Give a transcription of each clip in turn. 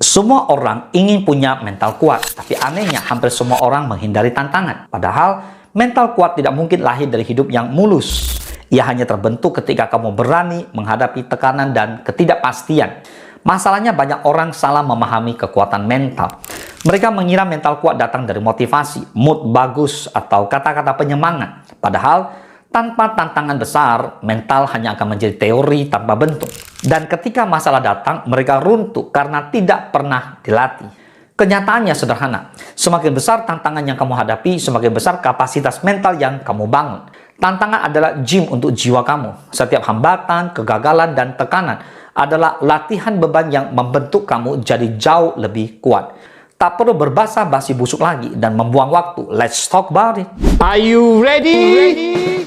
Semua orang ingin punya mental kuat, tapi anehnya hampir semua orang menghindari tantangan. Padahal, mental kuat tidak mungkin lahir dari hidup yang mulus. Ia hanya terbentuk ketika kamu berani menghadapi tekanan dan ketidakpastian. Masalahnya banyak orang salah memahami kekuatan mental. Mereka mengira mental kuat datang dari motivasi, mood bagus, atau kata-kata penyemangat. Padahal, tanpa tantangan besar, mental hanya akan menjadi teori tanpa bentuk. Dan ketika masalah datang, mereka runtuh karena tidak pernah dilatih. Kenyataannya sederhana. Semakin besar tantangan yang kamu hadapi, semakin besar kapasitas mental yang kamu bangun. Tantangan adalah gym untuk jiwa kamu. Setiap hambatan, kegagalan, dan tekanan adalah latihan beban yang membentuk kamu jadi jauh lebih kuat. Tak perlu berbasa-basi busuk lagi dan membuang waktu. Let's talk about it. Are you ready?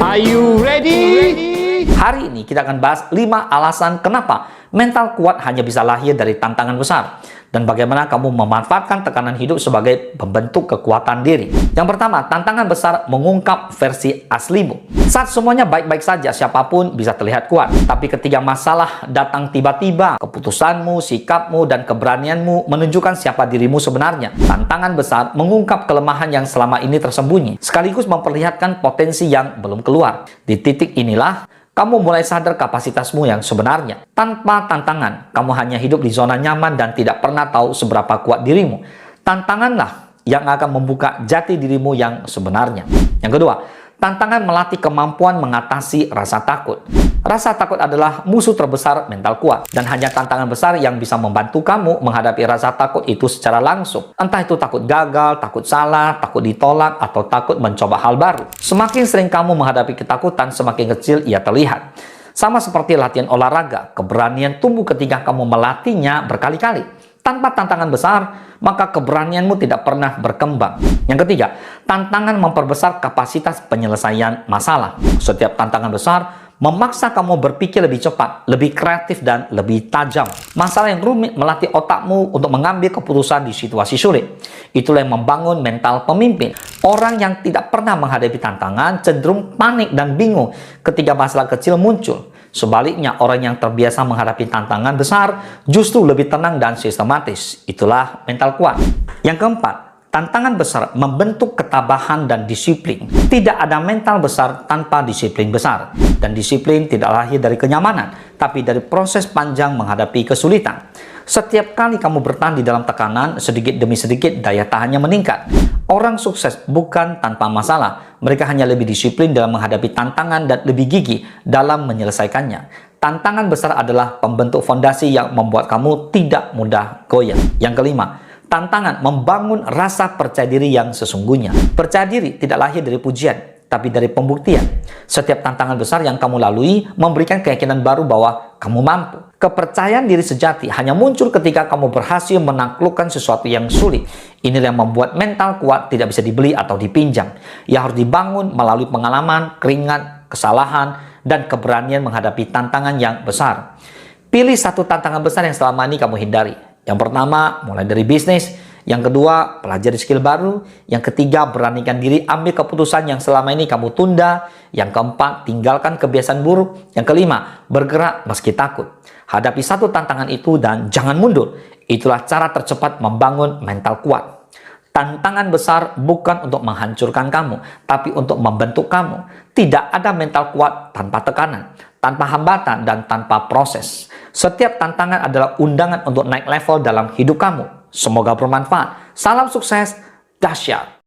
Are you ready? Hari ini kita akan bahas 5 alasan kenapa mental kuat hanya bisa lahir dari tantangan besar. Dan bagaimana kamu memanfaatkan tekanan hidup sebagai pembentuk kekuatan diri. Yang pertama, tantangan besar mengungkap versi aslimu. Saat semuanya baik-baik saja, siapapun bisa terlihat kuat. Tapi ketika masalah datang tiba-tiba, keputusanmu, sikapmu, dan keberanianmu menunjukkan siapa dirimu sebenarnya. Tantangan besar mengungkap kelemahan yang selama ini tersembunyi, sekaligus memperlihatkan potensi yang belum keluar. Di titik inilah, kamu mulai sadar kapasitasmu yang sebenarnya. Tanpa tantangan, kamu hanya hidup di zona nyaman dan tidak pernah tahu seberapa kuat dirimu. Tantanganlah yang akan membuka jati dirimu yang sebenarnya. Yang kedua, tantangan melatih kemampuan mengatasi rasa takut. Rasa takut adalah musuh terbesar mental kuat. Dan hanya tantangan besar yang bisa membantu kamu menghadapi rasa takut itu secara langsung. Entah itu takut gagal, takut salah, takut ditolak, atau takut mencoba hal baru. Semakin sering kamu menghadapi ketakutan, semakin kecil ia terlihat. Sama seperti latihan olahraga, keberanian tumbuh ketika kamu melatihnya berkali-kali. Tanpa tantangan besar, maka keberanianmu tidak pernah berkembang. Yang ketiga, tantangan memperbesar kapasitas penyelesaian masalah. Setiap tantangan besar memaksa kamu berpikir lebih cepat, lebih kreatif, dan lebih tajam. Masalah yang rumit melatih otakmu untuk mengambil keputusan di situasi sulit. Itulah yang membangun mental pemimpin. Orang yang tidak pernah menghadapi tantangan cenderung panik dan bingung ketika masalah kecil muncul. Sebaliknya, orang yang terbiasa menghadapi tantangan besar justru lebih tenang dan sistematis. Itulah mental kuat. Yang keempat, tantangan besar membentuk ketabahan dan disiplin. Tidak ada mental besar tanpa disiplin besar. Dan disiplin tidak lahir dari kenyamanan, tapi dari proses panjang menghadapi kesulitan. Setiap kali kamu bertahan di dalam tekanan, sedikit demi sedikit daya tahannya meningkat. Orang sukses bukan tanpa masalah. Mereka hanya lebih disiplin dalam menghadapi tantangan dan lebih gigih dalam menyelesaikannya. Tantangan besar adalah pembentuk fondasi yang membuat kamu tidak mudah goyah. Yang kelima, tantangan membangun rasa percaya diri yang sesungguhnya. Percaya diri tidak lahir dari pujian, tapi dari pembuktian. Setiap tantangan besar yang kamu lalui memberikan keyakinan baru bahwa kamu mampu. Kepercayaan diri sejati hanya muncul ketika kamu berhasil menaklukkan sesuatu yang sulit. Inilah yang membuat mental kuat tidak bisa dibeli atau dipinjam. Ia harus dibangun melalui pengalaman, keringat, kesalahan, dan keberanian menghadapi tantangan yang besar. Pilih satu tantangan besar yang selama ini kamu hindari. Yang pertama, mulai dari bisnis. Yang kedua, pelajari skill baru. Yang ketiga, beranikan diri ambil keputusan yang selama ini kamu tunda. Yang keempat, tinggalkan kebiasaan buruk. Yang kelima, bergerak meski takut. Hadapi satu tantangan itu dan jangan mundur. Itulah cara tercepat membangun mental kuat. Tantangan besar bukan untuk menghancurkan kamu, tapi untuk membentuk kamu. Tidak ada mental kuat tanpa tekanan, tanpa hambatan, dan tanpa proses. Setiap tantangan adalah undangan untuk naik level dalam hidup kamu. Semoga bermanfaat. Salam sukses, dahsyat.